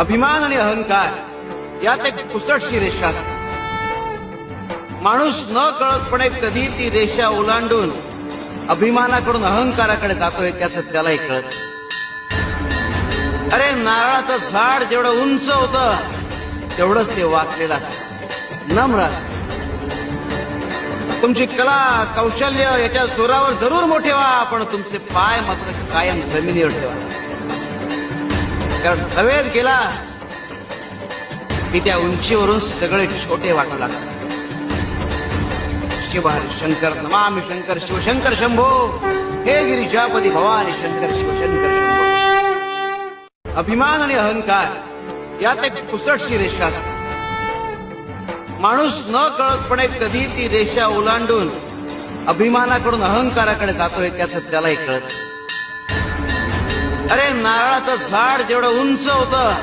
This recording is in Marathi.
अभिमान आणि अहंकार यात एक पुसटशी रेषा असते. माणूस न कळतपणे कधी ती रेषा ओलांडून अभिमानाकडून अहंकाराकडे जातोय त्याचं त्यालाही कळत. अरे नारळाचं झाड जेवढं उंच होतं तेवढंच ते वाकलेलं असत, नम्र असत. तुमची कला कौशल्य याच्या जोरावर जरूर मोठे व्हा, पण तुमचे पाय मात्र कायम जमिनीवर ठेवा. कारण हवेत गेला की त्या उंचीवरून सगळे छोटे वाटू लागतात. शिव हरी शंकर नमामि शंकर शिवशंकर शंभो, हे गिरिजापती भवानी शंकर शिवशंकर शंभो. अभिमान आणि अहंकार यात एक पुसटशी रेषा असते. माणूस न कळतपणे कधी ती रेषा ओलांडून अभिमानाकडून अहंकाराकडे जातोय त्याचं त्यालाही कळत. अरे नारळाचं झाड जेवढं उंच होतं